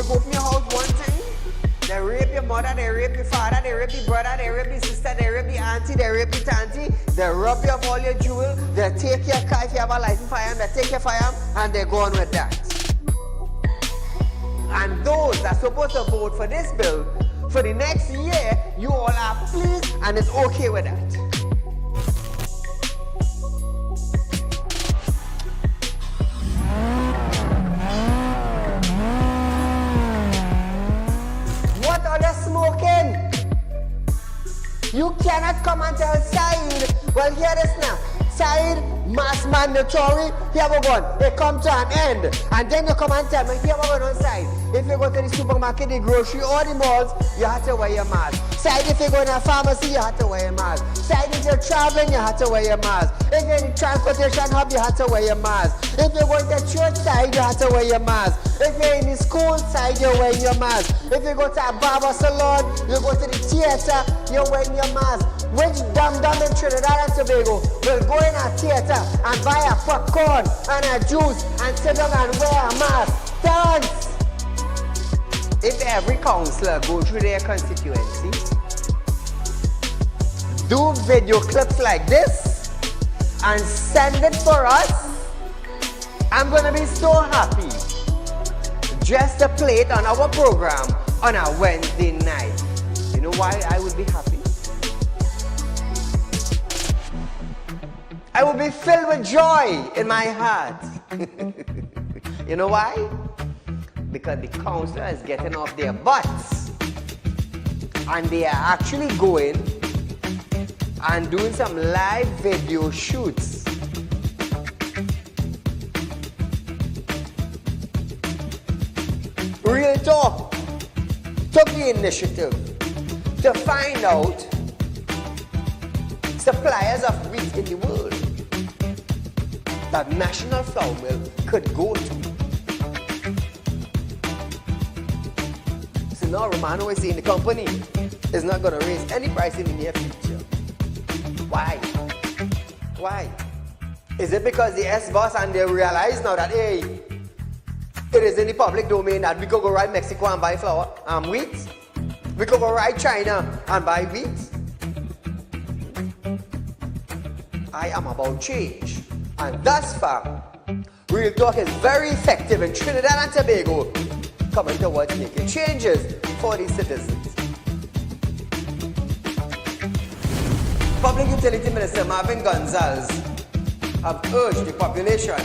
break open your house, one thing, they rape your mother, they rape your father, they rape your brother, they rape your sister, they rape your auntie, they rape your auntie, they rob you of all your jewels, they take your car if you have a license firearm, they take your firearm, and they go on with that. And those that are supposed to vote for this bill, for the next year, you all are pleased, and it's okay with that. What are they smoking? You cannot come and tell Saieed, well, hear this now. Saieed, mass mandatory, here we go. It come to an end. And then you come and tell me, here we go on Saieed. If you go to the supermarket, the grocery, or the malls, you have to wear your mask. Saieed, if you go to a pharmacy, you have to wear your mask. Saieed, if you're traveling, you have to wear your mask. If you're in the transportation hub, you have to wear your mask. If you're going to church side, you have to wear your mask. If you're in the school side, you're wearing your mask. If you go to a barber salon, you go to the theater, you're wearing your mask. Which dum-dum in Trinidad and Tobago will go in a theater and buy a popcorn and a juice and sit down and wear a mask? Thanks! If every councillor go through their constituency, do video clips like this and send it for us, I'm gonna be so happy just to play it on our program on a Wednesday night. You know why I would be happy? I will be filled with joy in my heart. You know why? Because the councillor is getting off their butts and they are actually going and doing some live video shoots. Real Talk took the initiative to find out suppliers of wheat in the world that National Flour Mill could go to. So now Romano is saying the company is not going to raise any price in the near future. Why? Why? Is it because the S-boss and they realize now that, hey, it is in the public domain that we could go right Mexico and buy flour and wheat? We could go right China and buy wheat? I am about change. And thus far, Real Talk is very effective in Trinidad and Tobago, coming towards making changes for the citizens. Public Utility Minister Marvin Gonzalez have urged the population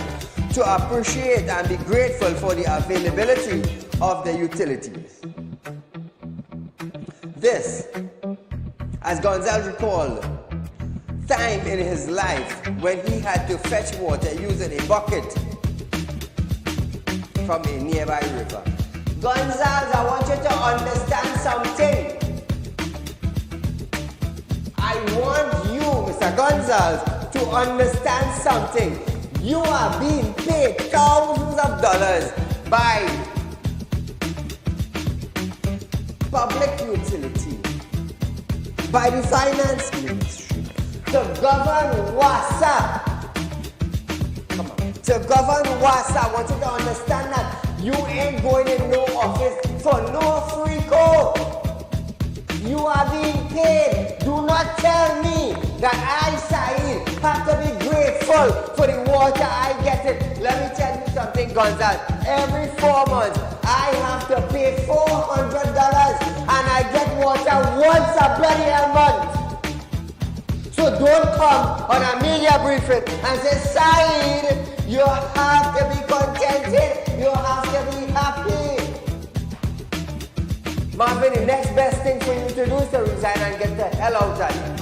to appreciate and be grateful for the availability of the utilities. This, as Gonzalez recalled, time in his life when he had to fetch water using a bucket from a nearby river. Gonzalez, I want you to understand something. I want you, Mr. Gonzalez, to understand something. You are being paid thousands of dollars by public utility, by the finance ministry, to govern WASA. Come on. To govern WASA, I want you to understand that you ain't going in no office for no free code. You are being paid. Do not tell me that I, Saieed, have to be grateful for the water I get it. Let me tell you something, Gonzalez. Every 4 months, I have to pay $400 and I get water once a bloody month. So don't come on a media briefing and say, Saieed, you have to be contented. You have to be happy. Marvin, the next best thing for you to do is to resign and get the hell out of here.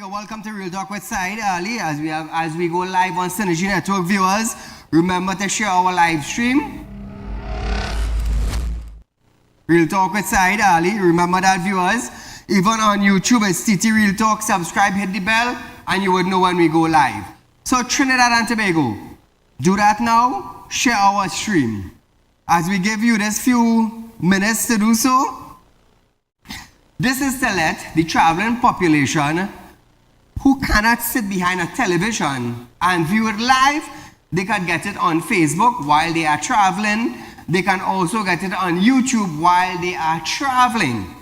Tobago, welcome to Real Talk with Saieed Ali. As we go live on Synergy Network, viewers, remember to share our live stream. Real Talk with Saieed Ali. Remember that, viewers. Even on YouTube, it's TT Real Talk. Subscribe, hit the bell, and you would know when we go live. So Trinidad and Tobago, do that now. Share our stream. As we give you this few minutes to do so, this is to let the traveling population who cannot sit behind a television and view it live, they can get it on Facebook while they are traveling. They can also get it on YouTube while they are traveling.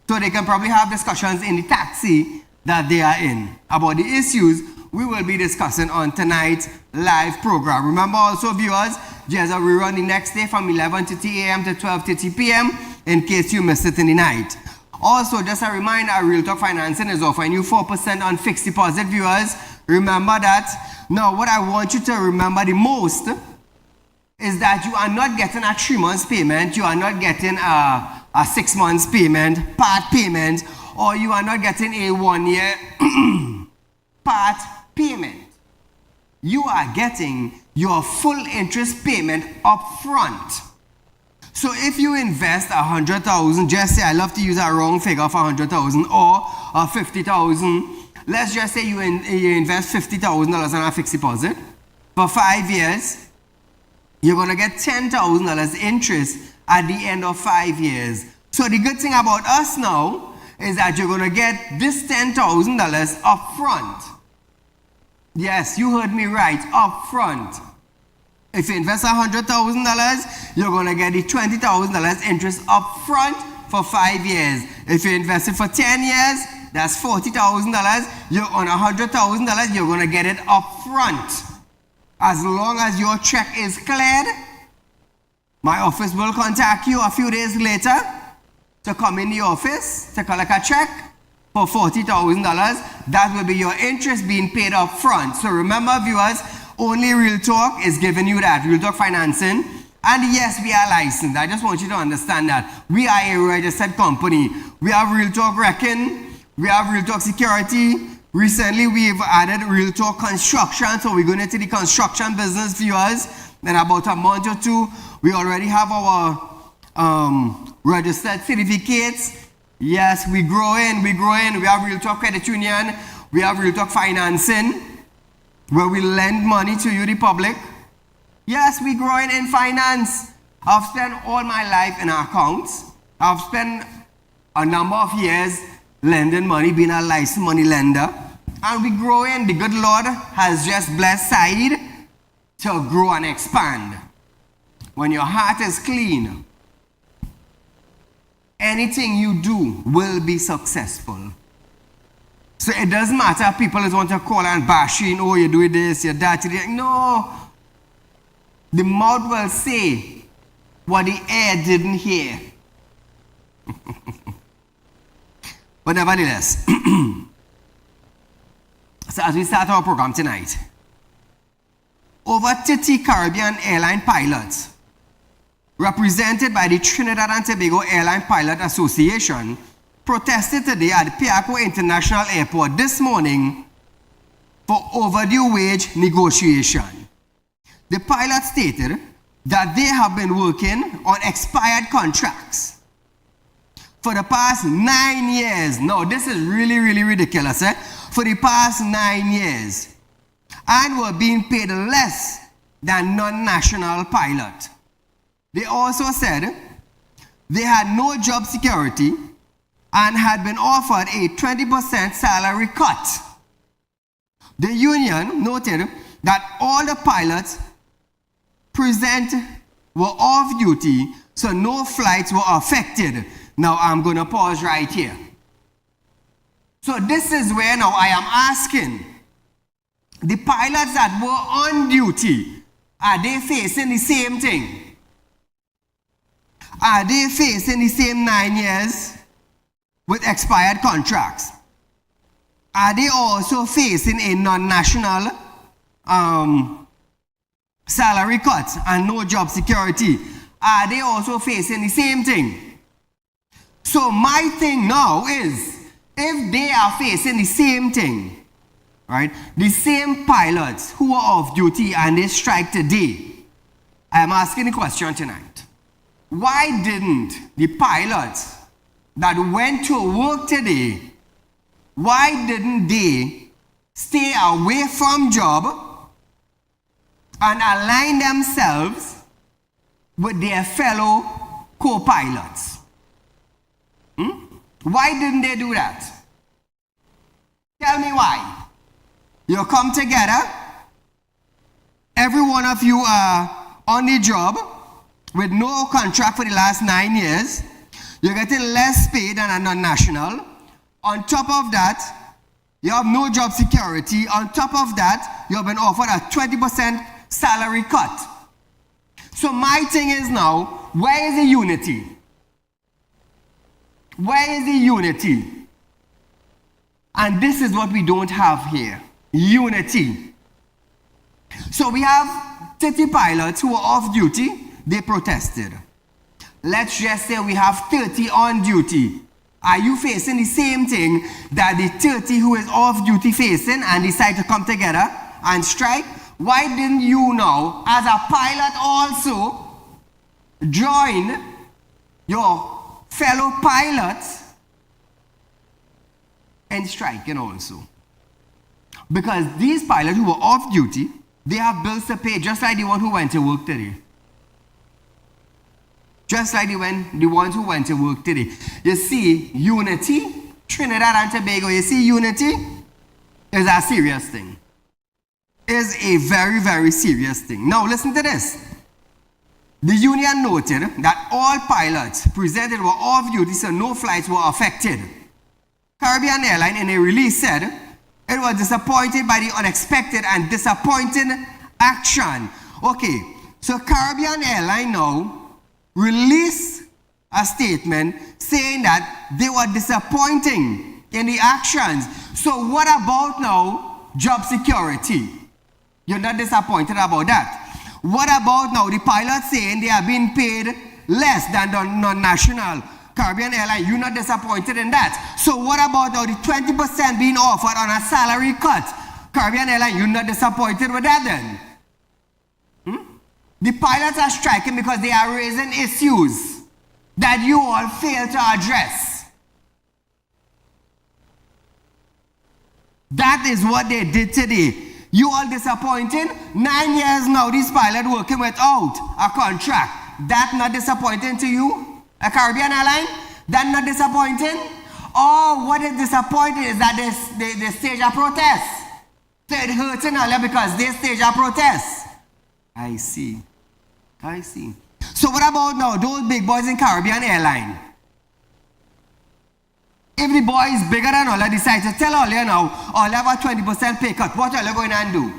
So they can probably have discussions in the taxi that they are in about the issues we will be discussing on tonight's live program. Remember also, viewers, there's a rerun the next day from 11:30 a.m. to 12:30 p.m. in case you missed it in the night. Also, just a reminder, Real Talk Financing is offering you 4% on fixed deposit, viewers. Remember that. Now, what I want you to remember the most is that you are not getting a 3 months payment, you are not getting a 6 months payment, part payment, or you are not getting a 1 year part payment. You are getting your full interest payment up front. So if you invest 100,000, just say, I love to use a wrong figure for 100,000 or 50,000. Let's just say you invest $50,000 on a fixed deposit for 5 years. You're going to get $10,000 interest at the end of 5 years. So the good thing about us now is that you're going to get this $10,000 up front. Yes, you heard me right, up front. If you invest $100,000, you're going to get the $20,000 interest up front for 5 years. If you invest it for 10 years, that's $40,000. You're on $100,000, you're going to get it up front. As long as your check is cleared, my office will contact you a few days later to come in the office to collect a check for $40,000. That will be your interest being paid up front. So remember, viewers, only Real Talk is giving you that, Real Talk Financing. And yes, we are licensed. I just want you to understand that. We are a registered company. We have Real Talk Reckon. We have Real Talk Security. Recently, we've added Real Talk Construction. So we're going into the construction business, viewers. In about a month or two, we already have our registered certificates. Yes, we're growing. We have Real Talk Credit Union. We have Real Talk Financing, where we lend money to you, the public. Yes, we're growing in finance. I've spent all my life in accounts. I've spent a number of years lending money, being a licensed money lender. And we're growing. The good Lord has just blessed Saieed to grow and expand. When your heart is clean, anything you do will be successful. So it doesn't matter if people just want to call and bash you, oh, you're doing this, you're that, you're doing. No. The mouth will say what the ear didn't hear. But nevertheless, so as we start our program tonight, over 30 Caribbean airline pilots, represented by the Trinidad and Tobago Airline Pilot Association, protested today at Piaco International Airport this morning for overdue wage negotiation. The pilots stated that they have been working on expired contracts for the past 9 years. Now, this is really, really ridiculous, eh? For the past 9 years. And were being paid less than non-national pilot. They also said they had no job security and had been offered a 20% salary cut. The union noted that all the pilots present were off duty, so no flights were affected. Now I'm going to pause right here. So this is where now I am asking, the pilots that were on duty, are they facing the same thing? Are they facing the same 9 years with expired contracts? Are they also facing a non-national salary cut and no job security? Are they also facing the same thing? So my thing now is, if they are facing the same thing, right, the same pilots who are off duty and they strike today, I am asking the question tonight. Why didn't the pilots that went to work today, why didn't they stay away from job and align themselves with their fellow co-pilots? Why didn't they do that? Tell me why. You come together, every one of you are on the job with no contract for the last 9 years. You're getting less paid than a non-national. On top of that, you have no job security. On top of that, you have been offered a 20% salary cut. So my thing is now, where is the unity? Where is the unity? And this is what we don't have here. Unity. So we have 30 pilots who are off duty. They protested. Let's just say we have 30 on duty. Are you facing the same thing that the 30 who is off duty facing and decide to come together and strike? Why didn't you now, as a pilot also, join your fellow pilots in striking also? Because these pilots who were off duty, they have bills to pay just like the one who went to work today. Just like the ones who went to work today. You see, unity, Trinidad and Tobago, you see, unity is a serious thing. Is a very, very serious thing. Now listen to this. The union noted that all pilots presented were off duty, so no flights were affected. Caribbean Airline in a release said it was disappointed by the unexpected and disappointing action. Okay, so Caribbean Airline now released a statement saying that they were disappointing in the actions. So what about now job security? You're not disappointed about that. What about now the pilots saying they are being paid less than the non-national Caribbean Airline? You're not disappointed in that. So what about now the 20% being offered on a salary cut? Caribbean Airline, you're not disappointed with that then? The pilots are striking because they are raising issues that you all fail to address. That is what they did today. You all disappointing? 9 years now, these pilots working without a contract. That not disappointing to you? A Caribbean Airline? That not disappointing? Oh, what is disappointing is that they stage a protest. So it hurting earlier because they stage a protest. I see. So what about now those big boys in Caribbean Airline? If the boy is bigger than all, decide to tell all you now, all have a 20% pay cut, what are you going to do?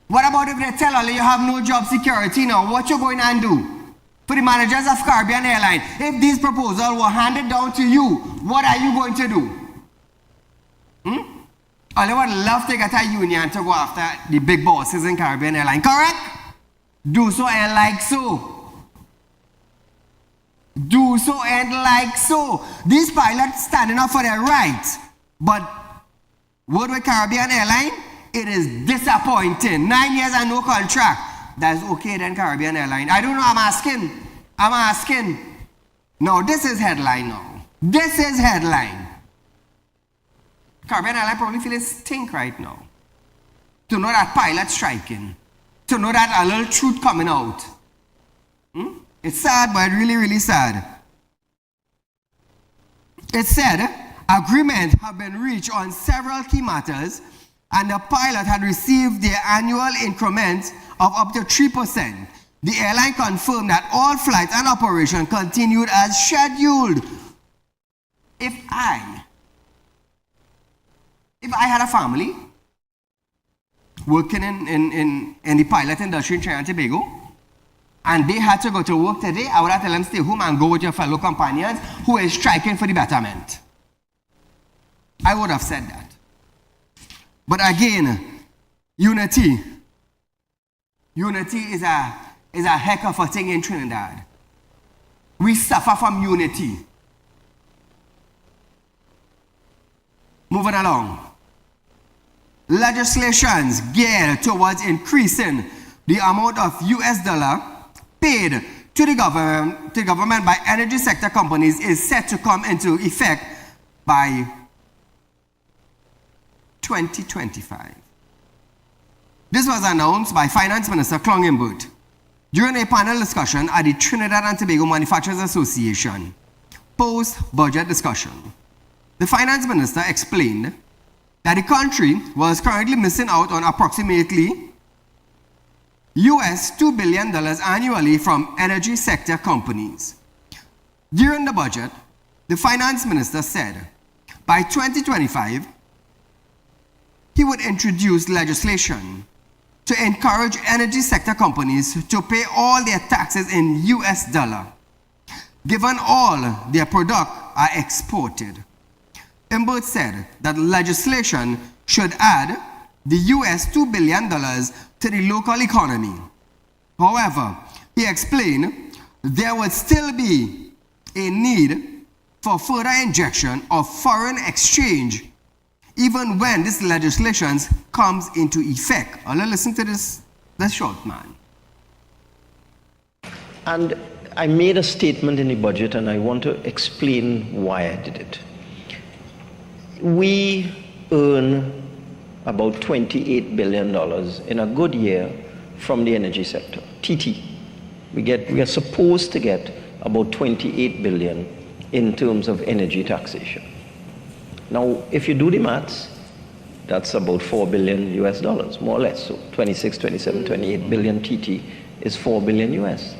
What about if they tell all you have no job security now, what you going to do? For the managers of Caribbean Airline, if these proposals were handed down to you, what are you going to do? All you would love to get a union to go after the big bosses in Caribbean Airline, correct? Do so and like so. Do so and like so. These pilots standing up for their rights. But word with Caribbean Airline, it is disappointing. 9 years and no contract. That's okay then, Caribbean Airline. I don't know, I'm asking. No, this is headline now. This is headline. Caribbean Airline probably feeling stink right now. To know that pilot striking. To know that a little truth coming out. It's sad, but really, really sad. It said, agreement have been reached on several key matters, and the pilot had received their annual increment of up to 3%. The airline confirmed that all flights and operation continued as scheduled. If I had a family working in the pilot industry in Trinidad and Tobago, and they had to go to work today, I would have tell them stay home and go with your fellow companions who is striking for the betterment. I would have said that. But again, unity. Unity is a heck of a thing in Trinidad. We suffer from unity. Moving along. Legislations geared towards increasing the amount of US dollar paid to the government by energy sector companies is set to come into effect by 2025. This was announced by Finance Minister Clongenberg during a panel discussion at the Trinidad and Tobago Manufacturers Association post-budget discussion. The Finance Minister explained that the country was currently missing out on approximately US $2 billion annually from energy sector companies. During the budget, the Finance Minister said by 2025, he would introduce legislation to encourage energy sector companies to pay all their taxes in US dollar, given all their products are exported. Imbert said that legislation should add the US $2 billion to the local economy. However, he explained there would still be a need for further injection of foreign exchange even when this legislation comes into effect. I'll listen to this short man. And I made a statement in the budget, and I want to explain why I did it. We earn about $28 billion in a good year from the energy sector, TT. We are supposed to get about $28 billion in terms of energy taxation. Now, if you do the maths, that's about $4 billion US dollars, more or less. So 26, 27, 28 billion TT is $4 billion US.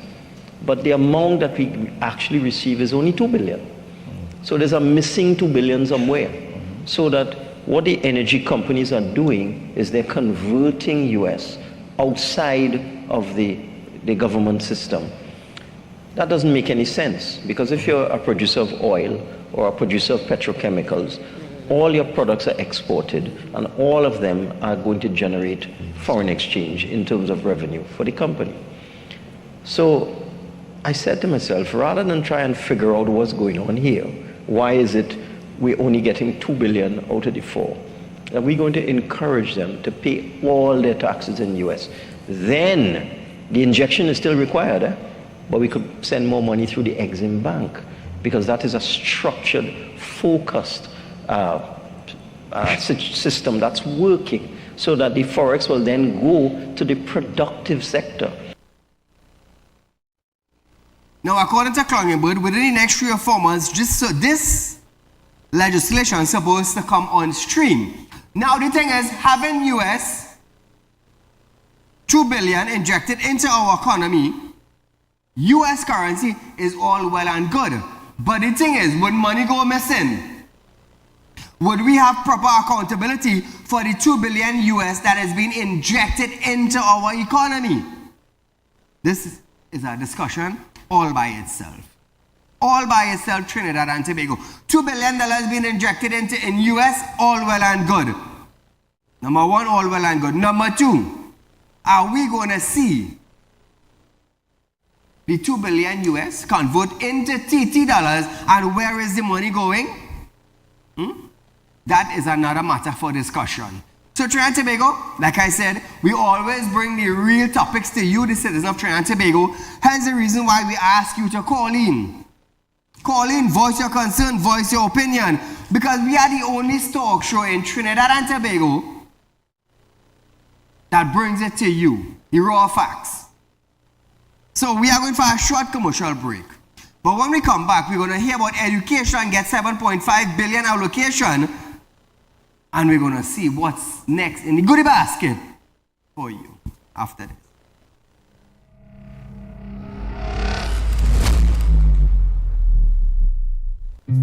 But the amount that we actually receive is only $2 billion. So there's a missing $2 billion somewhere. So that what the energy companies are doing is they're converting US outside of the government system. That doesn't make any sense, because if you're a producer of oil or a producer of petrochemicals, all your products are exported and all of them are going to generate foreign exchange in terms of revenue for the company. So I said to myself, rather than try and figure out what's going on here, why is it we're only getting $2 billion out of the 4? Are we going to encourage them to pay all their taxes in the US? Then the injection is still required, but we could send more money through the Exim Bank, because that is a structured, focused system that's working, so that the forex will then go to the productive sector. Now, according to Clongenberg, within the next 3 or 4 months, this legislation is supposed to come on stream. Now, the thing is, having US $2 billion injected into our economy, US currency is all well and good. But the thing is, would money go missing? Would we have proper accountability for the $2 billion US that has been injected into our economy? This is a discussion all by itself. All by itself, Trinidad and Tobago. $2 billion being injected in US, all well and good. Number one, all well and good. Number two, are we going to see the $2 billion US convert into TT dollars, and where is the money going? That is another matter for discussion. So Trinidad and Tobago, like I said, we always bring the real topics to you, the citizens of Trinidad and Tobago. Hence the reason why we ask you to call in. Call in, voice your concern, voice your opinion, because we are the only talk show in Trinidad and Tobago that brings it to you, the raw facts. So we are going for a short commercial break. But when we come back, we're going to hear about education get 7.5 billion allocation, and we're going to see what's next in the goodie basket for you after this.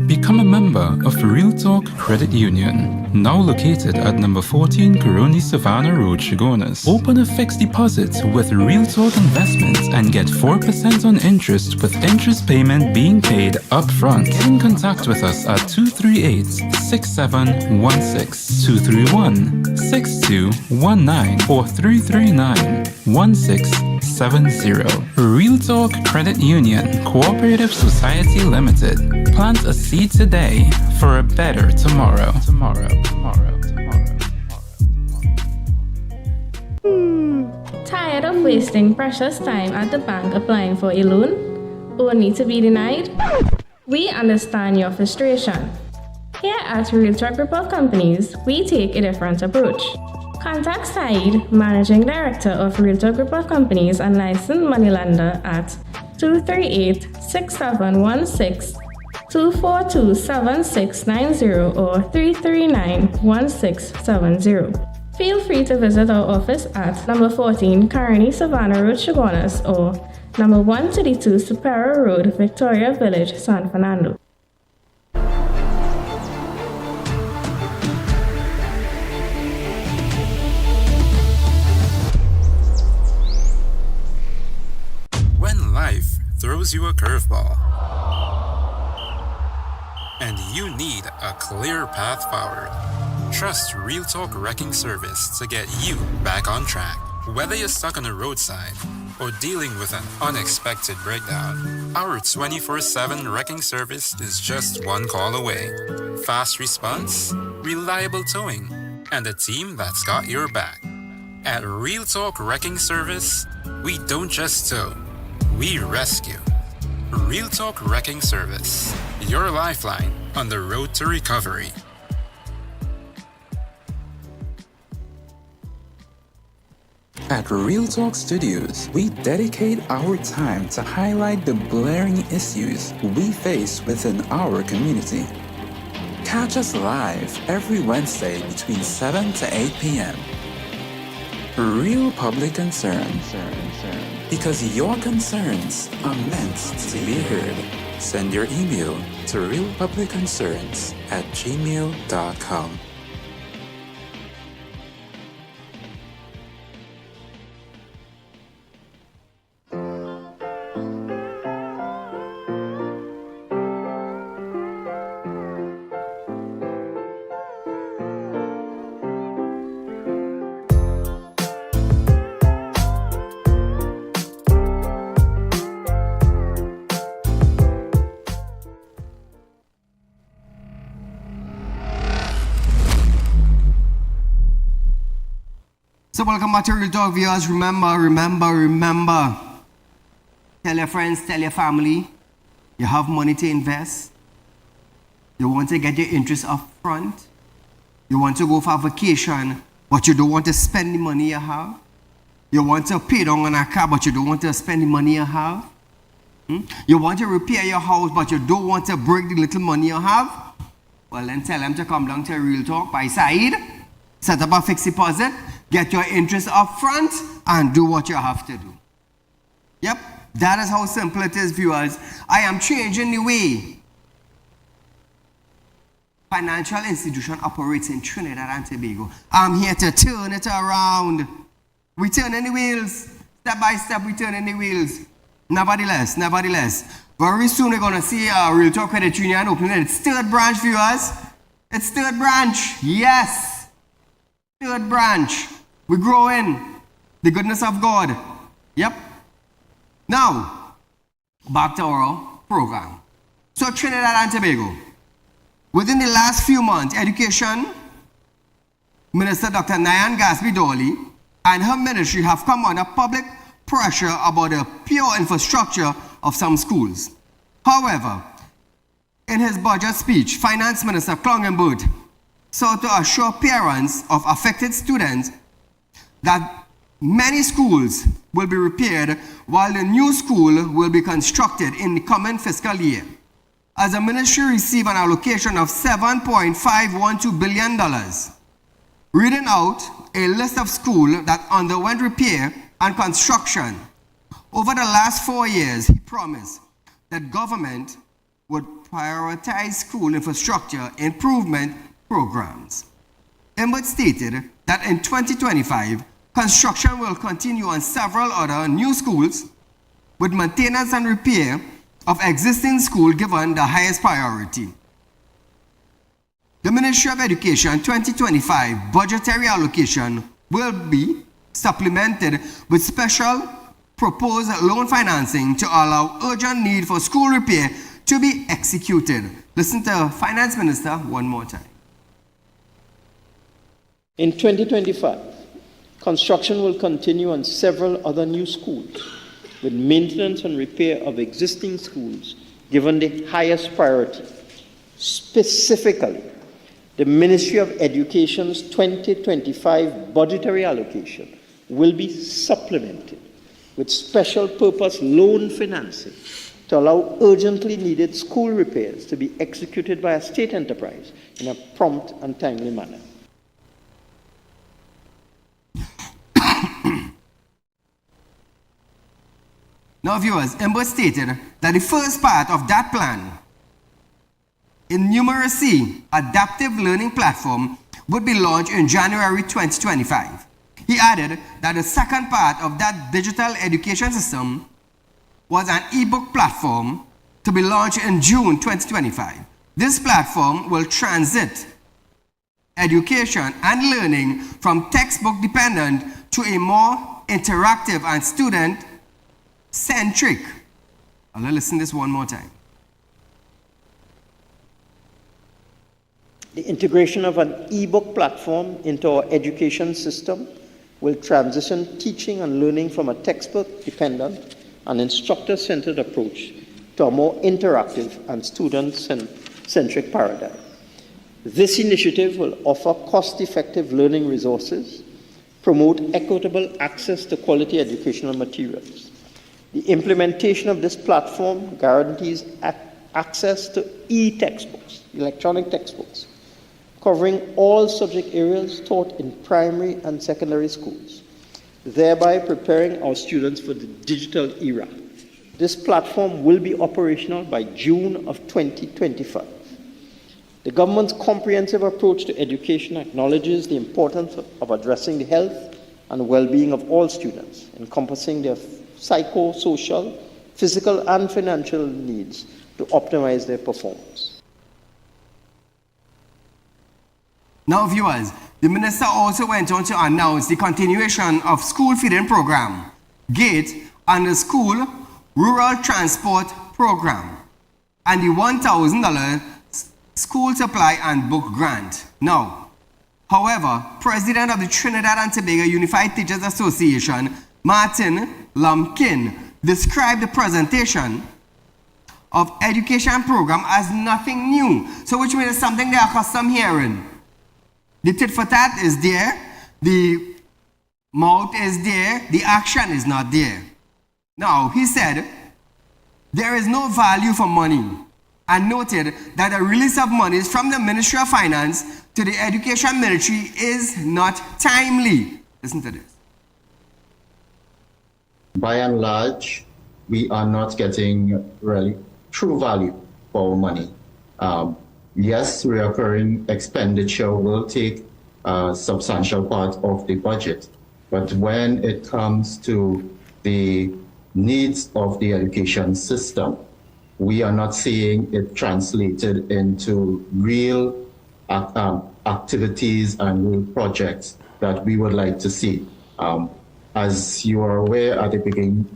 Become a member of Real Talk Credit Union, now located at number 14 Coroni Savannah Road, Chagonas. Open a fixed deposit with Real Talk Investments and get 4% on interest, with interest payment being paid up front. Get in contact with us at 238-6716, 231-6219 or 339-1666. Real Talk Credit Union Cooperative Society Limited. Plant a seed today for a better tomorrow. Tired of wasting precious time at the bank applying for a loan, only to be denied? We understand your frustration. Here at Real Talk Group of Companies, we take a different approach. Contact Saieed, Managing Director of Real Talk Group of Companies and licensed moneylender at 238-6716, 242-7690 or 339-1670. Feel free to visit our office at number 14 Caroni Savannah Road, Chaguanas, or number 132 Superior Road, Victoria Village, San Fernando. When life throws you a curveball and you need a clear path forward, trust Real Talk Wrecking Service to get you back on track. Whether you're stuck on the roadside or dealing with an unexpected breakdown, our 24/7 wrecking service is just one call away. Fast response, reliable towing, and a team that's got your back. At Real Talk Wrecking Service, we don't just tow, we rescue. Real Talk Wrecking Service, your lifeline on the road to recovery. At Real Talk Studios, we dedicate our time to highlight the glaring issues we face within our community. Catch us live every Wednesday between 7 to 8 p.m. Real Public Concern. Because your concerns are meant to be heard. Send your email to realpublicconcerns@gmail.com. So welcome back to Real Talk, viewers. Remember. Tell your friends, tell your family, you have money to invest. You want to get your interest up front. You want to go for a vacation, but you don't want to spend the money you have. You want to pay down on a car, but you don't want to spend the money you have. You want to repair your house, but you don't want to break the little money you have. Well, then tell them to come down to Real Talk by Saieed. Set up a fixed deposit, get your interest up front, and do what you have to do. Yep, that is how simple it is, viewers. I am changing the way financial institution operates in Trinidad and Tobago. I'm here to turn it around. We turning the wheels. Step by step, we turning the wheels. Nevertheless, very soon we're going to see Real Talk Credit Union opening its third branch, viewers. Its third branch, yes. Third branch. We're growing. The goodness of God. Yep. Now, back to our program. So Trinidad and Tobago. Within the last few months, Education Minister Dr. Nyan Gasby-Dolly and her ministry have come under public pressure about the pure infrastructure of some schools. However, in his budget speech, Finance Minister Clongenbert sought to assure parents of affected students that many schools will be repaired while the new school will be constructed in the coming fiscal year, as the ministry received an allocation of $7.512 billion. Reading out a list of schools that underwent repair and construction. Over the last 4 years, he promised that government would prioritize school infrastructure improvement programs. Embert stated that in 2025, construction will continue on several other new schools, with maintenance and repair of existing schools given the highest priority. The Ministry of Education 2025 budgetary allocation will be supplemented with special proposed loan financing to allow urgent need for school repair to be executed. Listen to Finance Minister one more time. In 2025, construction will continue on several other new schools, with maintenance and repair of existing schools given the highest priority. Specifically, the Ministry of Education's 2025 budgetary allocation will be supplemented with special purpose loan financing to allow urgently needed school repairs to be executed by a state enterprise in a prompt and timely manner. Now, viewers, Ember stated that the first part of that plan, in numeracy adaptive learning platform, would be launched in January 2025. He added that the second part of that digital education system was an ebook platform to be launched in June 2025. This platform will transit education and learning from textbook dependent to a more interactive and student-centric. I'll listen to this one more time. The integration of an ebook platform into our education system will transition teaching and learning from a textbook-dependent and instructor-centered approach to a more interactive and student-centric paradigm. This initiative will offer cost-effective learning resources, promote equitable access to quality educational materials. The implementation of this platform guarantees access to e-textbooks, electronic textbooks, covering all subject areas taught in primary and secondary schools, thereby preparing our students for the digital era. This platform will be operational by June of 2025. The government's comprehensive approach to education acknowledges the importance of addressing the health and well-being of all students, encompassing their psychosocial, physical, and financial needs to optimize their performance. Now, viewers, the minister also went on to announce the continuation of school feeding program, GATE, and the school rural transport program, and the $1,000 school supply and book grant. Now, however, President of the Trinidad and Tobago Unified Teachers Association, Martin Lumpkin, described the presentation of education program as nothing new. So which means something they are accustomed hearing. The tit for tat is there, the mouth is there, the action is not there. Now, he said, there is no value for money, and noted that the release of monies from the Ministry of Finance to the Education Ministry is not timely. Listen to this. By and large, we are not getting really true value for our money. Yes, recurring expenditure will take a substantial part of the budget, but when it comes to the needs of the education system, we are not seeing it translated into real activities and real projects that we would like to see. As you are aware, at the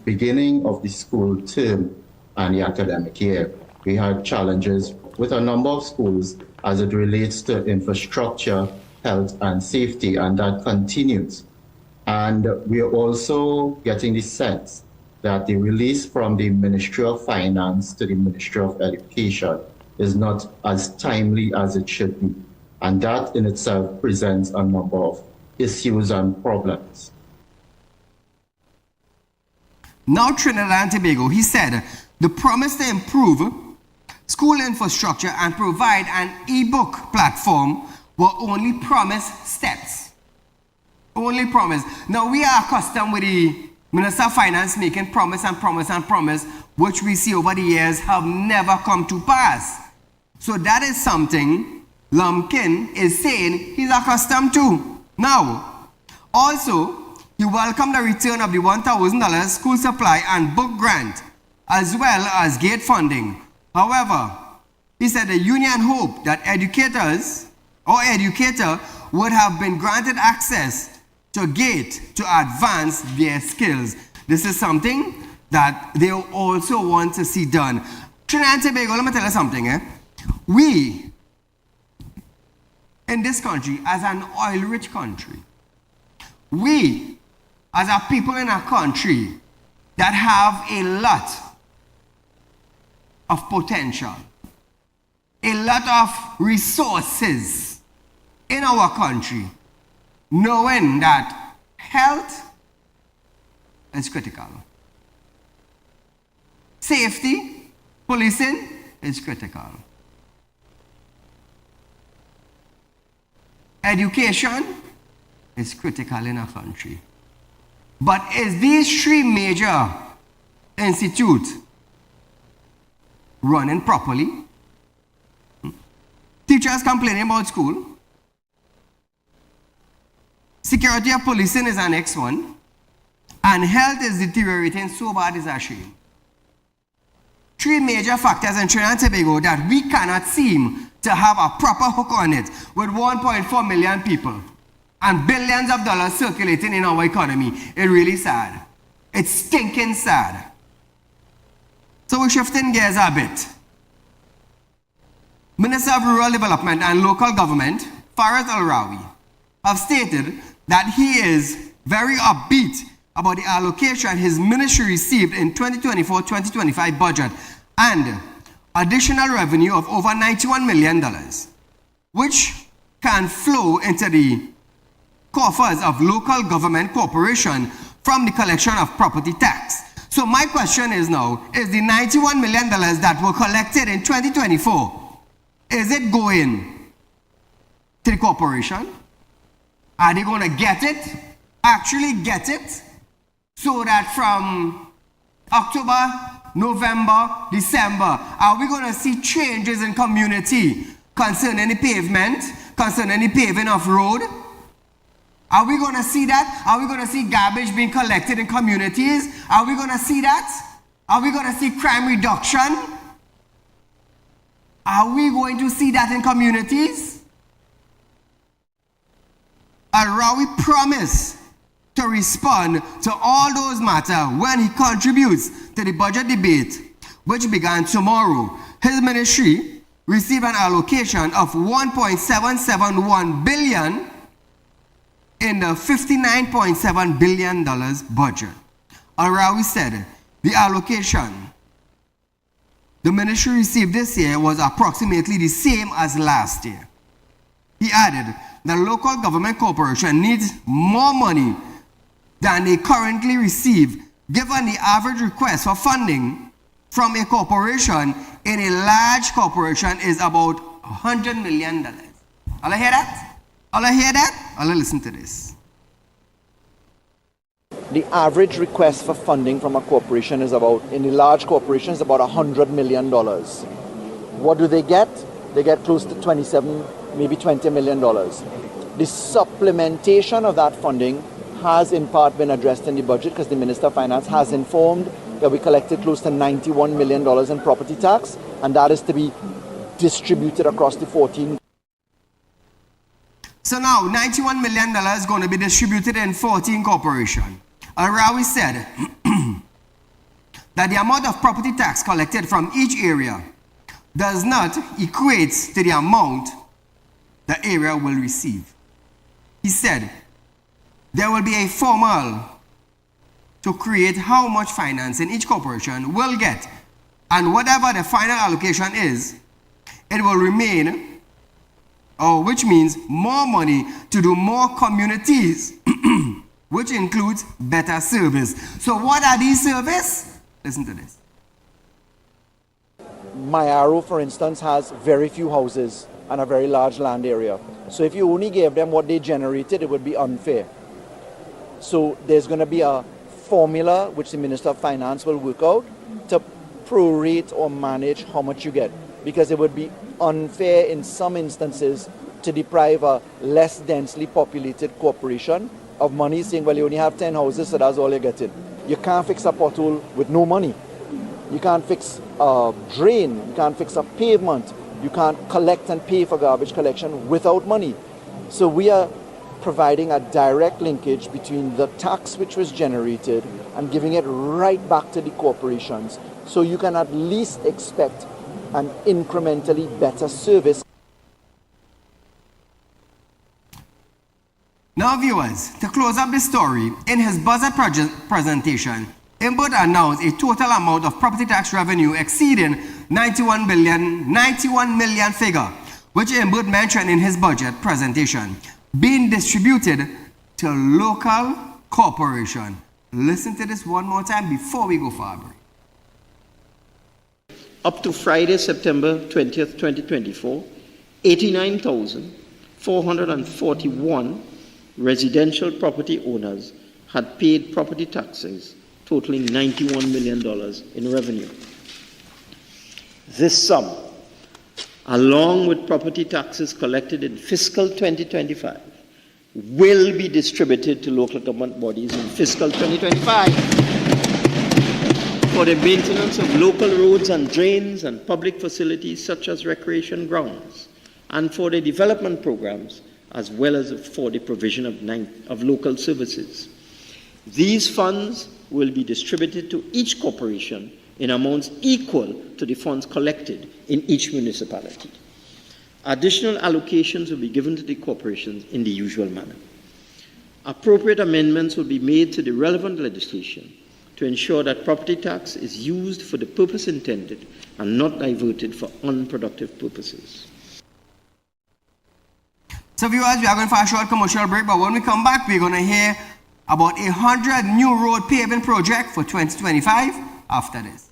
beginning of the school term and the academic year, we had challenges with a number of schools as it relates to infrastructure, health, and safety, and that continues. And we are also getting the sense that the release from the Ministry of Finance to the Ministry of Education is not as timely as it should be. And that in itself presents a number of issues and problems. Now, Trinidad and Tobago, he said, the promise to improve school infrastructure and provide an e-book platform were only promise steps. Only promise. Now, we are accustomed with the Minister of Finance making promise and promise and promise, which we see over the years have never come to pass. So that is something Lumpkin is saying he's accustomed to. Now, also, he welcomed the return of the $1,000 school supply and book grant, as well as GATE funding. However, he said the union hoped that educator would have been granted access to GATE to advance their skills. This is something that they also want to see done. Trinidad and Tobago, let me tell you something. We, in this country, as an oil-rich country, we, as a people in a country that have a lot of potential, a lot of resources in our country, knowing that health is critical. Safety, policing is critical. Education is critical in a country. But is these three major institutes running properly? Teachers complaining about school. Security of policing is our next one. And health is deteriorating so bad it's a shame. Three major factors in Trinidad and Tobago that we cannot seem to have a proper hook on it with 1.4 million people and billions of dollars circulating in our economy. It's really sad. It's stinking sad. So we're shifting gears a bit. Minister of Rural Development and Local Government, Saieed Ali, have stated that he is very upbeat about the allocation his ministry received in 2024-2025 budget and additional revenue of over $91 million, which can flow into the coffers of local government corporation from the collection of property tax. So my question is now, is the $91 million that were collected in 2024, is it going to the corporation? Are they going to get it, actually get it, so that from October, November, December, are we going to see changes in community concerning the pavement, concerning the paving of road? Are we going to see that? Are we going to see garbage being collected in communities? Are we going to see that? Are we going to see crime reduction? Are we going to see that in communities? Arawi promised to respond to all those matters when he contributes to the budget debate, which began tomorrow. His ministry received an allocation of $1.771 billion in the $59.7 billion budget. Arawi said the allocation the ministry received this year was approximately the same as last year. He added, the local government corporation needs more money than they currently receive, given the average request for funding from a corporation in a large corporation is about $100 million. All I hear that? All I hear that? All I listen to this. The average request for funding from a corporation is about, in the large corporations, about $100 million. What do they get? They get close to 27, maybe $20 million. The supplementation of that funding has in part been addressed in the budget because the Minister of Finance has informed that we collected close to $91 million in property tax, and that is to be distributed across the 14. So now, $91 million is going to be distributed in 14 corporations. Arawi said that the amount of property tax collected from each area does not equate to the amount the area will receive. He said there will be a formula to create how much financing each corporation will get, and whatever the final allocation is, it will remain, which means more money to do more communities, which includes better service. So what are these services? Listen to this. Mayaro, for instance, has very few houses and a very large land area. So if you only gave them what they generated, it would be unfair. So there's going to be a formula which the Minister of Finance will work out to prorate or manage how much you get. Because it would be unfair in some instances to deprive a less densely populated corporation of money, saying, well, you only have 10 houses, so that's all you're getting. You can't fix a pothole with no money. You can't fix a drain. You can't fix a pavement. You can't collect and pay for garbage collection without money. So we are providing a direct linkage between the tax which was generated and giving it right back to the corporations. So you can at least expect an incrementally better service. Now viewers, to close up the story, in his budget presentation, Imbud announced a total amount of property tax revenue exceeding 91 million figure, which Imbud mentioned in his budget presentation, being distributed to local corporation. Listen to this one more time before we go for a break. Up to Friday, September 20th, 2024, 89,441 residential property owners had paid property taxes totaling $91 million in revenue. This sum, along with property taxes collected in fiscal 2025, will be distributed to local government bodies in fiscal 2025 for the maintenance of local roads and drains and public facilities such as recreation grounds, and for the development programs, as well as for the provision of local services. These funds will be distributed to each corporation in amounts equal to the funds collected in each municipality. Additional allocations will be given to the corporations in the usual manner. Appropriate amendments will be made to the relevant legislation to ensure that property tax is used for the purpose intended and not diverted for unproductive purposes. So viewers, we are going for a short commercial break, but when we come back, we're going to hear about 100 new road paving project for 2025 after this.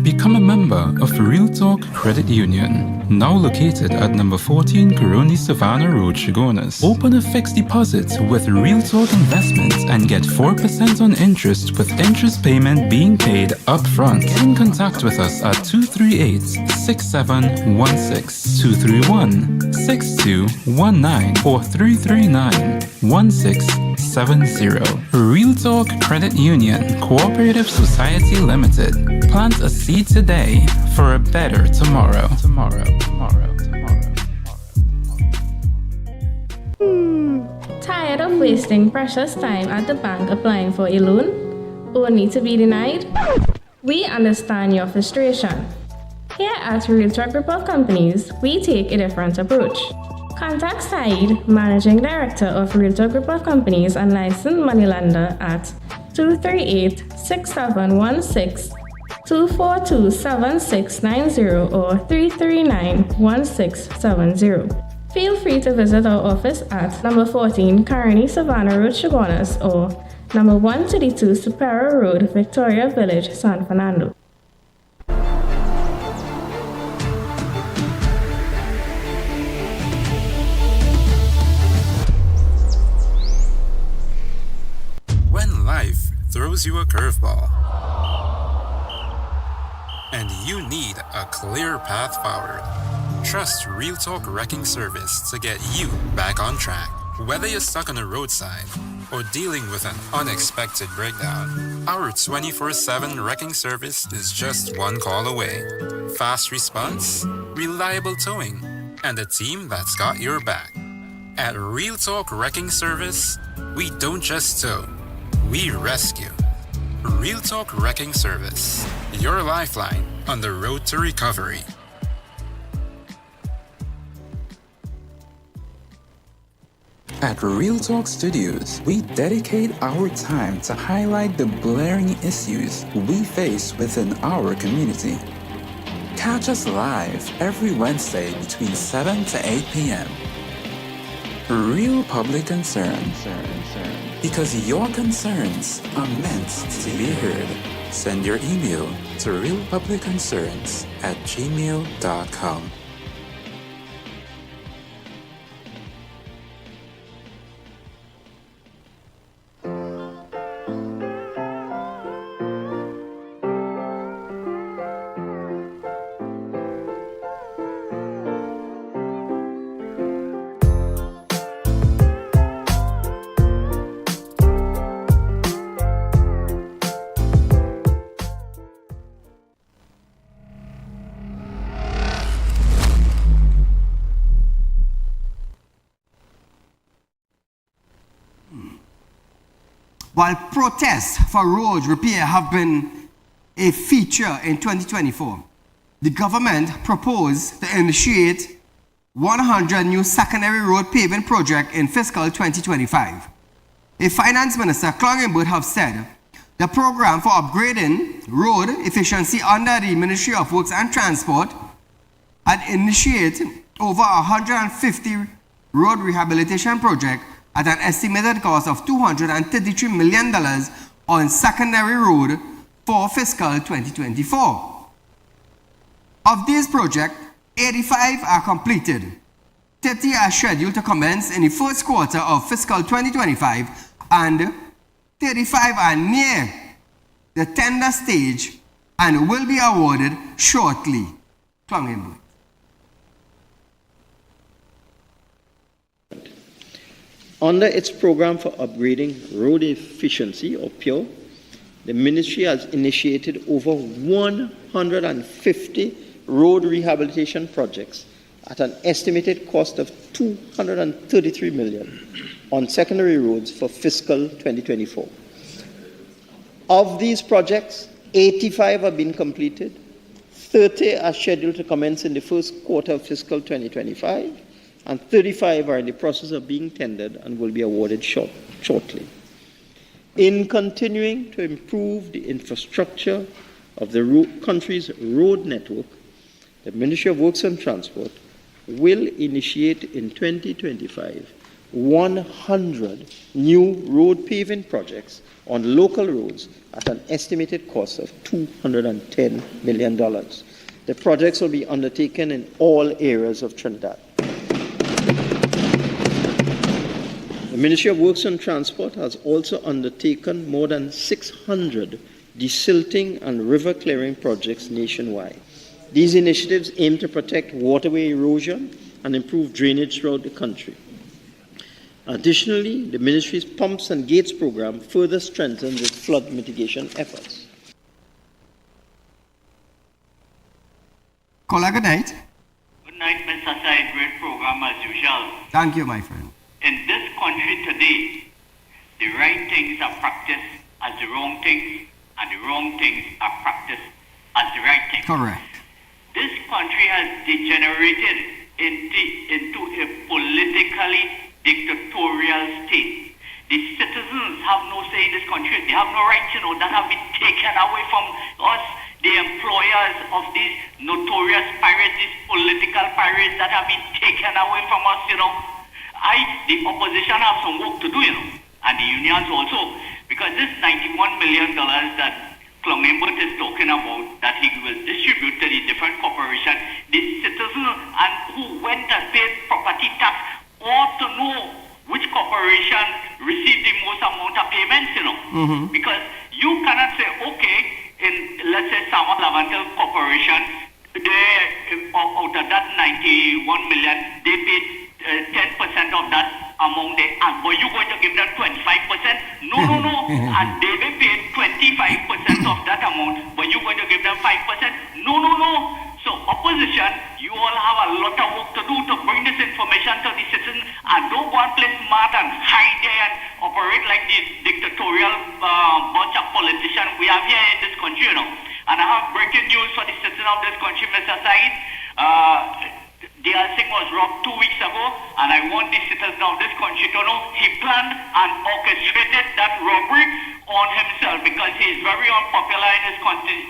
Become a member of Real Talk Credit Union, now located at number 14 Coroni Savannah Road, Chagonas. Open a fixed deposit with Real Talk Investments and get 4% on interest with interest payment being paid up front. Get in contact with us at 238-6716, 231-6219 or 339-1670. Real Talk Credit Union Cooperative Society Limited. Plant a seed today for a better tomorrow. Tired of wasting precious time at the bank applying for a loan, only to be denied? We understand your frustration. Here at Realtor Group of Companies, we take a different approach. Contact Saieed, Managing Director of Realtor Group of Companies and licensed moneylender at 238-6716, 242-7690 or 339-1670. Feel free to visit our office at number 14 Coroni Savannah Road, Chagonas or number 132 Superior Road, Victoria Village, San Fernando. When life throws you a curveball and you need a clear path forward, trust Real Talk Wrecking Service to get you back on track. Whether you're stuck on a roadside or dealing with an unexpected breakdown, our 24/7 wrecking service is just one call away. Fast response, reliable towing, and a team that's got your back. At Real Talk Wrecking Service, we don't just tow, we rescue. Real Talk Wrecking Service, your lifeline on the road to recovery. At Real Talk Studios, we dedicate our time to highlight the blaring issues we face within our community. Catch us live every Wednesday between 7 to 8 p.m. Real Public Concern. Because your concerns are meant to be heard. Send your email to realpublicconcerns@gmail.com. While protests for road repair have been a feature in 2024, the government proposed to initiate 100 new secondary road paving projects in fiscal 2025. A finance minister, Clongenberg, have said the program for upgrading road efficiency under the Ministry of Works and Transport had initiated over 150 road rehabilitation projects at an estimated cost of $233 million on secondary road for fiscal 2024. Of these projects, 85 are completed. 30 are scheduled to commence in the first quarter of fiscal 2025, and 35 are near the tender stage and will be awarded shortly. Under its program for upgrading road efficiency, or PURE, the ministry has initiated over 150 road rehabilitation projects at an estimated cost of $233 million on secondary roads for fiscal 2024. Of these projects, 85 have been completed, 30 are scheduled to commence in the first quarter of fiscal 2025, and 35 are in the process of being tendered and will be awarded shortly. In continuing to improve the infrastructure of the country's road network, the Ministry of Works and Transport will initiate in 2025 100 new road paving projects on local roads at an estimated cost of $210 million. The projects will be undertaken in all areas of Trinidad. The Ministry of Works and Transport has also undertaken more than 600 desilting and river clearing projects nationwide. These initiatives aim to protect waterway erosion and improve drainage throughout the country. Additionally, the ministry's Pumps and Gates program further strengthens its flood mitigation efforts. Caller, good night. Good night, Mr. Saieed. Great program as usual. Thank you, my friend. In this country today, the right things are practiced as the wrong things, and the wrong things are practiced as the right things. Correct. This country has degenerated into a politically dictatorial state. The citizens have no say in this country. They have no rights, that have been taken away from us, the employers of these notorious pirates, these political pirates that have been taken away from us, the opposition have some work to do, and the unions also, because this $91 million that Clongenberg is talking about, that he will distribute to the different corporations, the citizens and who went and paid property tax ought to know which corporation received the most amount of payments, because you cannot say, okay, in let's say Sama Lavantel Corporation, they out of that 91 million, they paid 10% of that amount there, but you're going to give them 25%? No. And they may pay 25% of that amount, but you're going to give them 5%? No. So opposition, you all have a lot of work to do to bring this information to the citizens, and don't go and play smart and hide there and operate like this dictatorial bunch of politicians we have here in this country, And I have breaking news for the citizens of this country, Mr. Saieed. Singh was robbed 2 weeks ago, and I want the citizens of this country to know he planned and orchestrated that robbery on himself, because he is very unpopular in his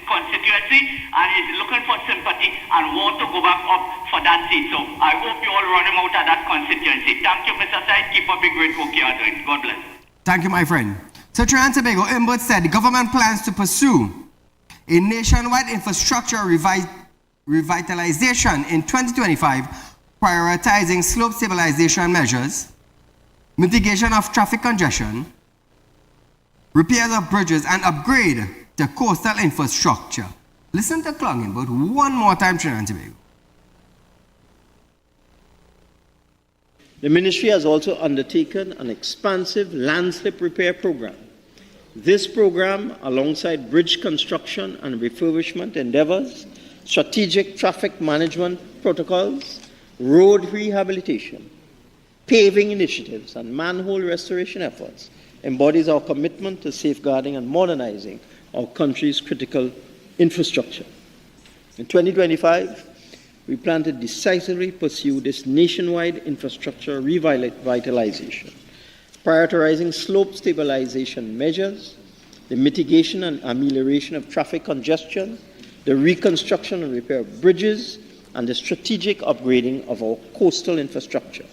constituency, and he's looking for sympathy and want to go back up for that seat. So I hope you all run him out of that constituency. Thank you, Mr. Saieed. Keep up the great work you are doing. God bless. Thank you, my friend. So Trinidad and Tobago, Imbert said the government plans to pursue a nationwide infrastructure revitalization in 2025, prioritizing slope stabilization measures, mitigation of traffic congestion, repairs of bridges, and upgrade the coastal infrastructure. Listen to Clongenberg one more time, Trinidad and Tobago. The ministry has also undertaken an expansive landslip repair program. This program, alongside bridge construction and refurbishment endeavors, strategic traffic management protocols, road rehabilitation, paving initiatives, and manhole restoration efforts, embodies our commitment to safeguarding and modernizing our country's critical infrastructure. In 2025, we plan to decisively pursue this nationwide infrastructure revitalization, prioritizing slope stabilization measures, the mitigation and amelioration of traffic congestion, the reconstruction and repair of bridges, and the strategic upgrading of our coastal infrastructure.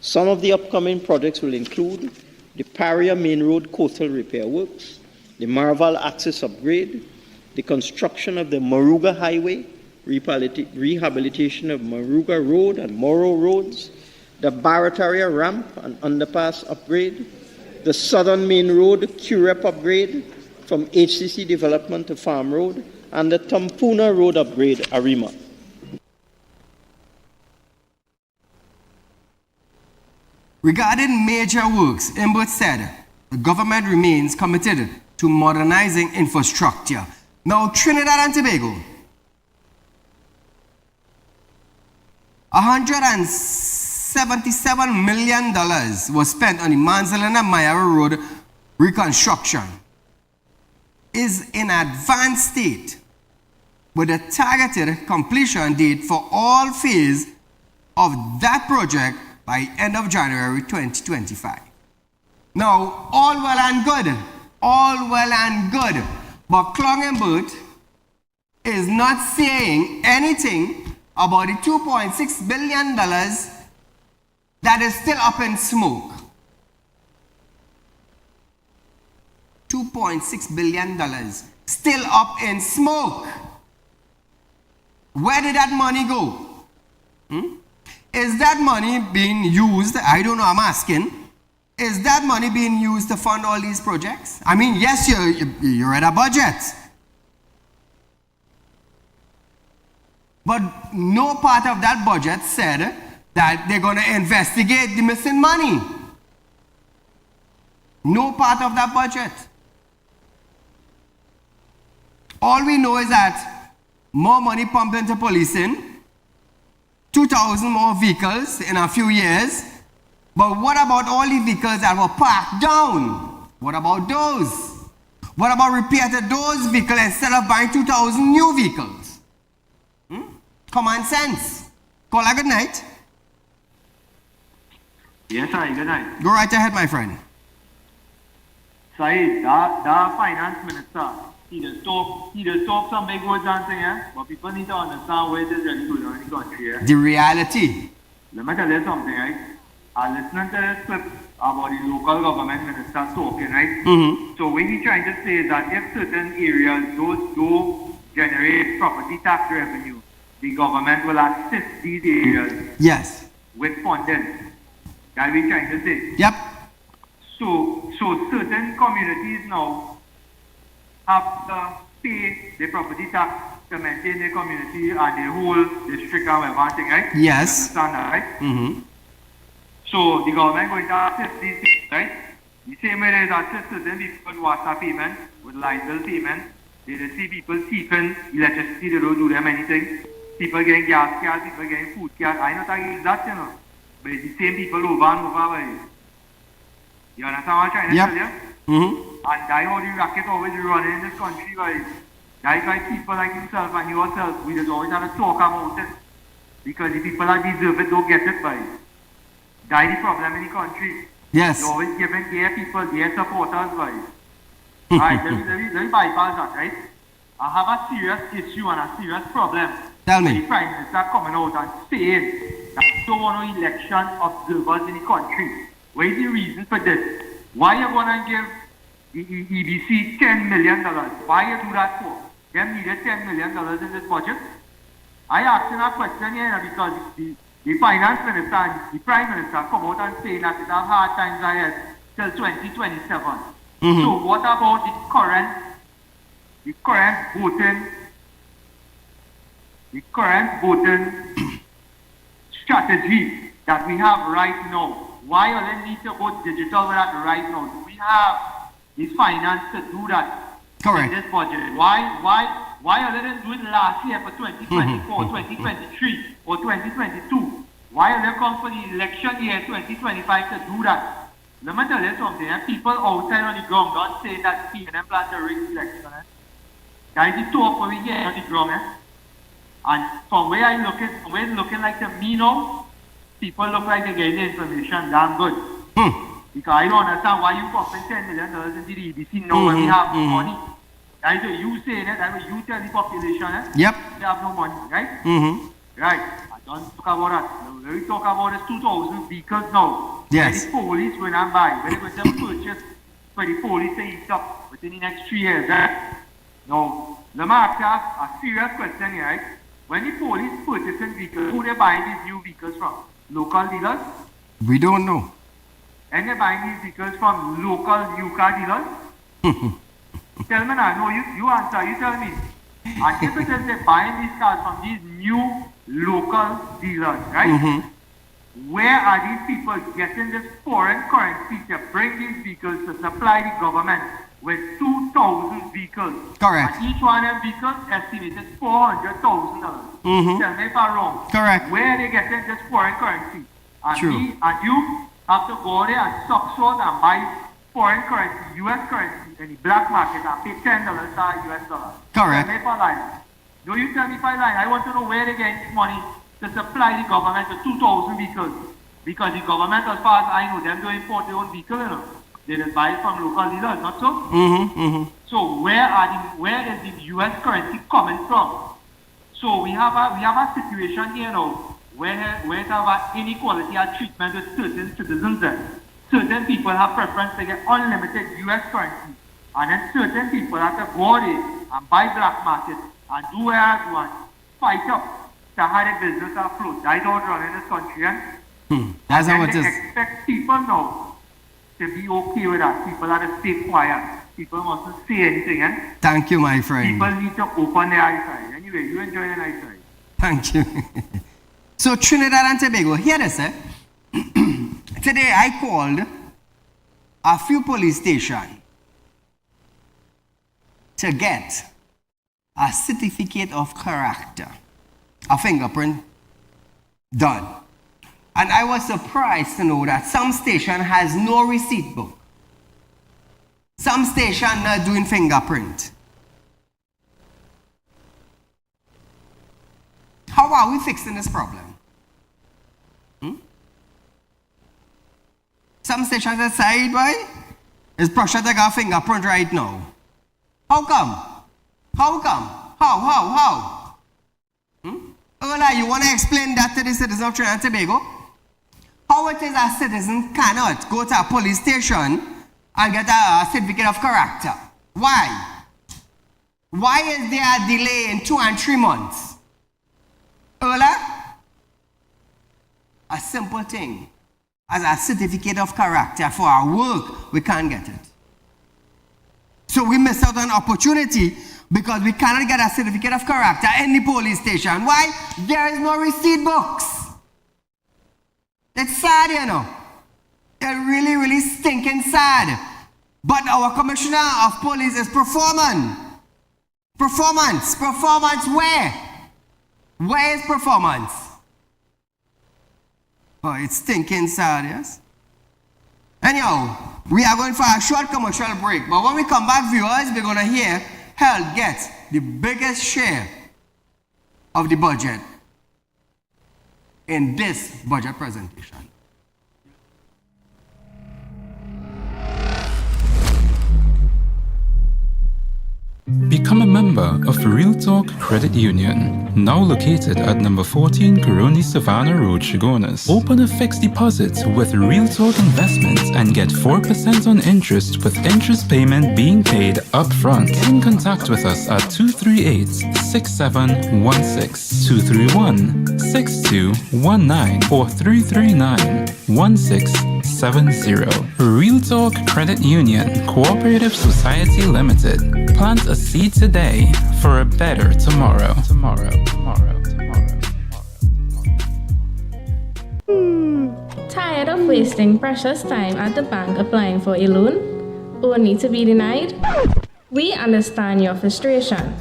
Some of the upcoming projects will include the Paria Main Road coastal repair works, the Marval Axis upgrade, the construction of the Moruga Highway, rehabilitation of Moruga Road and Moro Roads, the Barataria Ramp and underpass upgrade, the Southern Main Road QREP upgrade from HCC Development to Farm Road, and the Tampuna Road upgrade Arima. Regarding major works, Imbert said the government remains committed to modernizing infrastructure. Now, Trinidad and Tobago, $177 million was spent on the Manzalina Mayara Road reconstruction. Is in advanced state with a targeted completion date for all phase of that project by end of January 2025. Now, all well and good, but Clongenbert is not saying anything about the $2.6 billion that is still up in smoke. $2.6 billion still up in smoke. Where did that money go? Is that money being used? I don't know, I'm asking. Is that money being used to fund all these projects? I mean, yes, you're at a budget. But no part of that budget said that they're going to investigate the missing money. No part of that budget. All we know is that more money pumped into policing, 2,000 more vehicles in a few years. But what about all the vehicles that were parked down? What about those? What about repair to those vehicles instead of buying 2,000 new vehicles? Common sense. Call a good night. Yes, sir. Good night. Go right ahead, my friend. Saeed, the finance minister, he does talk some big words and things, but people need to understand where it is really going on in the country. The reality. Let me tell you something, right? I listened to this clip about the local government minister talking, right? So what he's trying to say is that if certain areas do generate property tax revenue, the government will assist these areas with funding. That's what he's trying to say. Yep. So certain communities now have to pay the property tax to maintain their community and their whole district and everything, right? Yes. You understand that, right? So the government going to assist these people, right? The same way they assist certain people with water payment, with light bill payment. They see people keeping electricity, they don't do them anything. People getting gas cards, people getting food cards. I know that that, you know. But it's the same people over and over, right? You understand what I'm trying to tell you? And that's how the racket always running in this country, right? That's why people like himself and yourself, we just always have to talk about it. Because the people that deserve it don't get it, right? That's the problem in the country. Yes. You're always giving their people, their supporters, right? Alright, let me bypass that, right? I have a serious issue and a serious problem. Tell me. The Prime Minister coming out and saying that we don't want no election observers in the country. What is the reason for this? Why are you going to give the EBC $10 million? Why you do that for? Them needed $10 million in this budget. I asked him a question here because the Finance Minister and the Prime Minister come out and say that it's a hard times ahead till 2027. So what about the current voting strategy that we have right now? Why are they need to go digital with that right now? Do we have the finance to do that? Correct. In this budget? Why are they didn't do it last year for 2024, 2023, or 2022? Why are they come for the election year 2025 to do that? let me tell you something. People outside on the ground don't say that PNM plan to rig the election. That is the talk what we hear on the ground. And from where I look at, where it's looking like to me now, people look like they're getting the information damn good. Because I don't understand why you pumping $10 million into the EBC now when we have no money. That is what you saying it, that is what you tell the population. Yep. They have no money, right? Right. I don't talk about that. When we talk about is 2,000 vehicles now. Yes. Where the police will not buy. Where they will just purchase for the police to eat up within the next 3 years, right? Now, let me ask you a serious question here, right? When the police purchasing vehicles, who they buying these new vehicles from? Local dealers? We don't know. And they're buying these vehicles from local new car dealers? Tell me now, no, you answer, you tell me. And if it is they're buying these cars from these new local dealers, right? Where are these people getting this foreign currency to bring these vehicles to supply the government with 2,000 vehicles? Correct. And each one of them vehicles estimated $400,000. Tell me if I'm wrong. Correct. Where are they getting this foreign currency? And True. me and you have to go there and suck salt and buy foreign currency, US currency, in the black market and pay $10 to US dollar. Correct. Tell me if I'm lying. No, you tell me if I'm lying. I want to know where they get this money to supply the government with 2,000 vehicles. Because the government, as far as I know, them don't import their own vehicle, you know. They just buy it from local dealers, not so? So where is the US currency coming from? So we have a situation here now where we have an inequality of treatment with certain citizens there. Certain people have preference to get unlimited US currency. And then certain people have to go there and buy black market and do where I want, fight up to have the business afloat. That's how it's run in this country. That's how it they is. expect people now to be okay with that. People have to stay quiet. People mustn't say anything. Thank you, my friend. People need to open their eyesight. Anyway, you enjoy your eyesight. Thank you. So Trinidad and Tobago, hear this, Today I called a few police stations to get a certificate of character, a fingerprint done. And I was surprised to know that some station has no receipt book. Some station not doing fingerprint. How are we fixing this problem? Some stations that side, boy, is pressure to get a fingerprint right now. How come? How come? How? Ola, you want to explain that to the citizens of Trinidad and Tobago? How it is a citizen cannot go to a police station and get a certificate of character? Why? Why is there a delay in 2 and 3 months? Ola? A simple thing. As a certificate of character for our work, we can't get it. So we miss out on opportunity because we cannot get a certificate of character in the police station. Why? There is no receipt books. It's sad, you know. It's really, really stinking sad. But our commissioner of police is performing. Performance where? Where is performance? Oh, it's stinking sad, yes? Anyhow, we are going for a short commercial break. But when we come back, viewers, we're going to hear health gets the biggest share of the budget in this budget presentation. Become a member of Real Talk Credit Union, now located at number 14 Coroni Savannah Road, Chagonas. Open a fixed deposit with Real Talk Investments and get 4% on interest with interest payment being paid up front. Get in contact with us at 238-6716, 231-6219 or 339-1670. Real Talk Credit Union, Cooperative Society Limited. Plant a seed today for a better tomorrow. Tired of wasting precious time at the bank applying for a loan, only to be denied? We understand your frustration.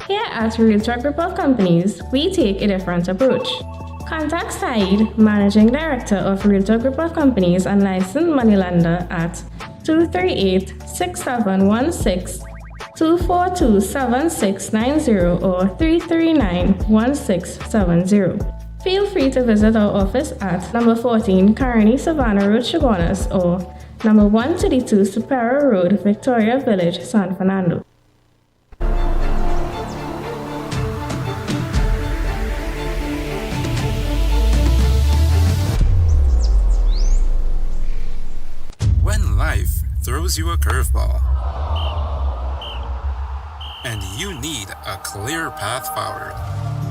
Here at Real Talk Group of Companies, we take a different approach. Contact Saieed, Managing Director of Realtor Group of Companies and Licensed Moneylender at 238-6716, 242-7690 or 339-1670. Feel free to visit our office at number 14 Caroni Savannah Road, Chaguanas, or number 132 Superior Road, Victoria Village, San Fernando. When life throws you a curveball and you need a clear path forward,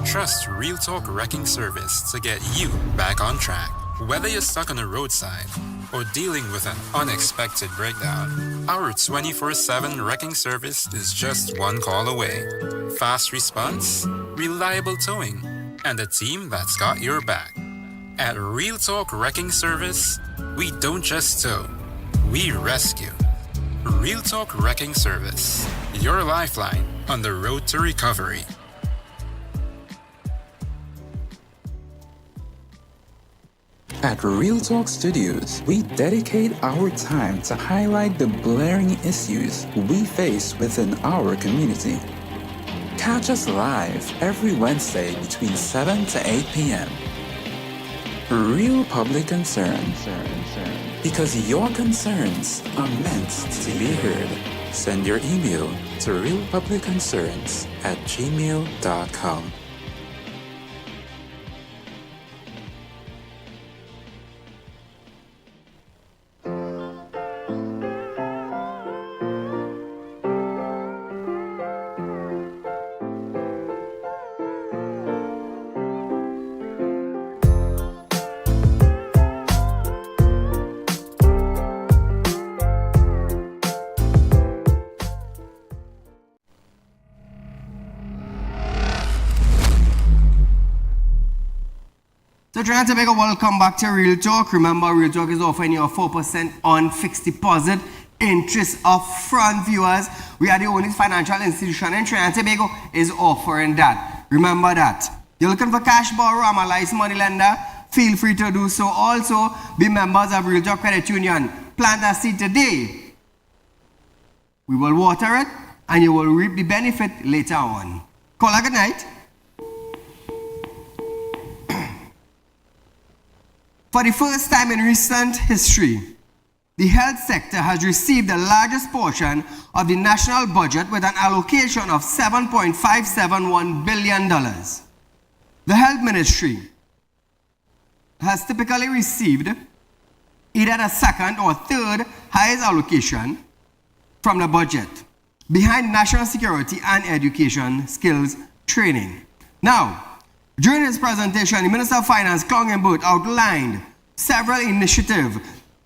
trust Real Talk Wrecking Service to get you back on track. Whether you're stuck on the roadside or dealing with an unexpected breakdown, our 24/7 wrecking service is just one call away. Fast response, reliable towing, and a team that's got your back. At Real Talk Wrecking Service, we don't just tow, we rescue. Real Talk Wrecking Service, your lifeline on the road to recovery. At Real Talk Studios, we dedicate our time to highlight the blaring issues we face within our community. Catch us live every Wednesday between 7 to 8 p.m. Real Public Concern. Because your concerns are meant to be heard. Send your email to realpublicconcerns@gmail.com. So Trinidad and Tobago, welcome back to Real Talk. Remember, Real Talk is offering you a 4% on fixed deposit interest upfront, viewers. We are the only financial institution in Trinidad and Tobago is offering that. Remember that. You're looking for cash borrow, I'm a licensed money lender. Feel free to do so. Also, be members of Real Talk Credit Union. Plant a seed today. We will water it, and you will reap the benefit later on. Call a good night. For the first time in recent history, the health sector has received the largest portion of the national budget with an allocation of $7.571 billion. The Health Ministry has typically received either the second or third highest allocation from the budget, behind national security and education skills training. Now, during his presentation, the Minister of Finance, Clongenbert, outlined several initiatives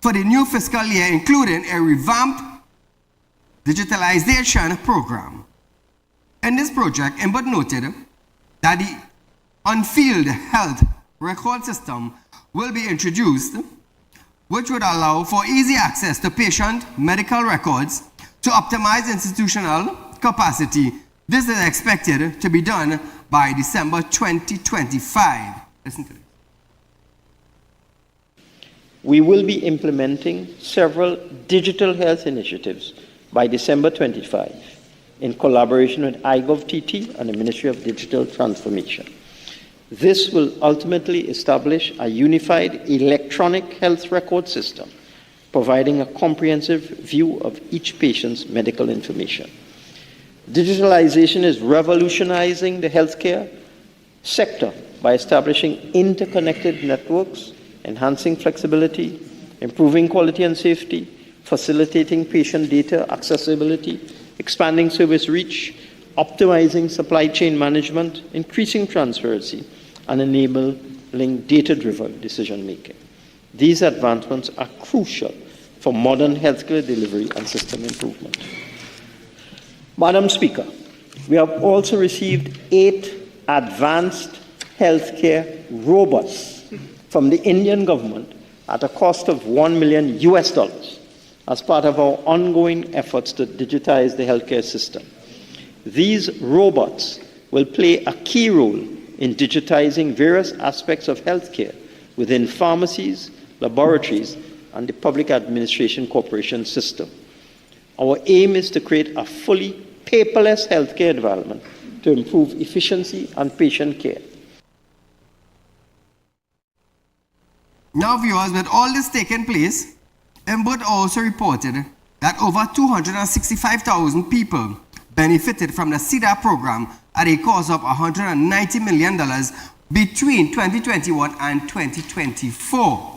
for the new fiscal year, including a revamped digitalization program. In this project, Embert noted that the on-field health record system will be introduced, which would allow for easy access to patient medical records to optimize institutional capacity. This is expected to be done by December 2025. Listen to this. We will be implementing several digital health initiatives by December 25 in collaboration with iGovTT and the Ministry of Digital Transformation. This will ultimately establish a unified electronic health record system, providing a comprehensive view of each patient's medical information. Digitalization is revolutionizing the healthcare sector by establishing interconnected networks, enhancing flexibility, improving quality and safety, facilitating patient data accessibility, expanding service reach, optimizing supply chain management, increasing transparency, and enabling data-driven decision-making. These advancements are crucial for modern healthcare delivery and system improvement. Madam Speaker, we have also received 8 advanced healthcare robots from the Indian government at a cost of $1 million as part of our ongoing efforts to digitize the healthcare system. These robots will play a key role in digitizing various aspects of healthcare within pharmacies, laboratories, and the public administration corporation system. Our aim is to create a fully paperless healthcare environment to improve efficiency and patient care. Now, viewers, with all this taking place, Embud also reported that over 265,000 people benefited from the CEDA program at a cost of $190 million between 2021 and 2024.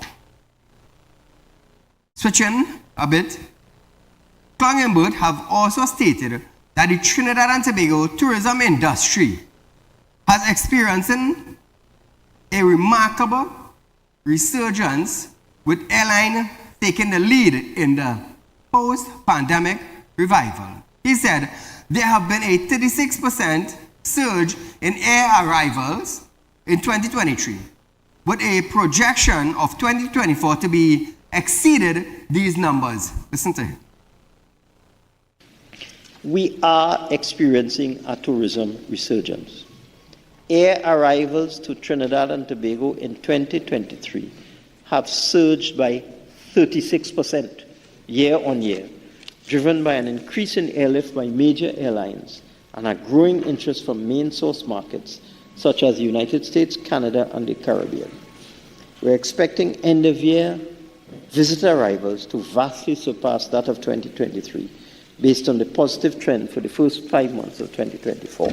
Switching a bit, Clang Embud have also stated that the Trinidad and Tobago tourism industry has experiencing a remarkable resurgence, with airline taking the lead in the post-pandemic revival. He said there have been a 36% surge in air arrivals in 2023, with a projection of 2024 to be exceeded these numbers. Listen to him. We are experiencing a tourism resurgence. Air arrivals to Trinidad and Tobago in 2023 have surged by 36% year on year, driven by an increase in airlift by major airlines and a growing interest from main source markets such as the United States, Canada, and the Caribbean. We're expecting end-of-year visitor arrivals to vastly surpass that of 2023, based on the positive trend for the first 5 months of 2024.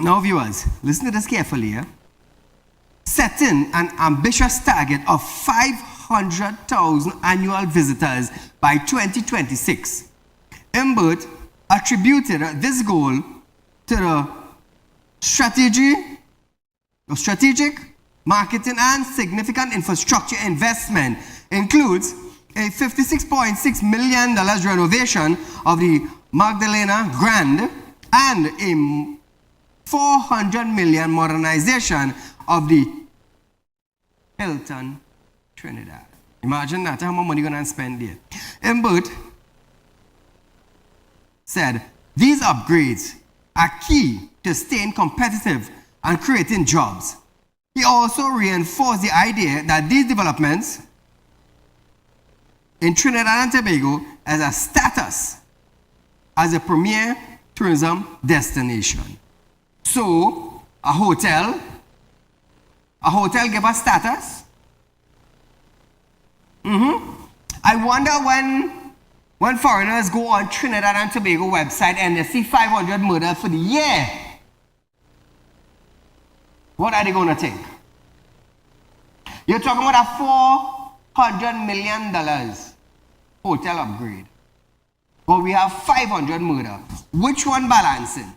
Now, viewers, listen to this carefully. Setting an ambitious target of 500,000 annual visitors by 2026. Embud attributed this goal to the strategic marketing and significant infrastructure investment. Includes a $56.6 million renovation of the Magdalena Grand and a $400 million modernization of the Hilton Trinidad. Imagine that, how much money you're going to spend there. Embud said these upgrades are key to staying competitive and creating jobs. He also reinforced the idea that these developments in Trinidad and Tobago as a status as a premier tourism destination. So, a hotel give us status? I wonder when foreigners go on Trinidad and Tobago website and they see 500 murders for the year, what are they going to think? You're talking about a $400 million hotel upgrade. But we have 500 murder. Which one balancing?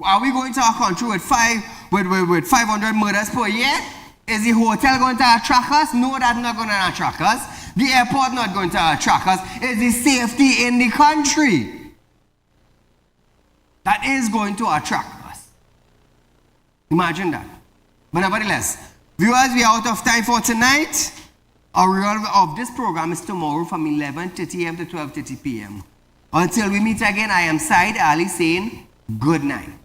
Are we going to our country with 500 murders per year? Is the hotel going to attract us? No, that's not going to attract us. The airport not going to attract us. It's the safety in the country that is going to attract us. Imagine that. But nevertheless, viewers, we are out of time for tonight. Our rerun of this program is tomorrow from 11:30 a.m. to 12:30 p.m. Until we meet again, I am Saieed Ali saying good night.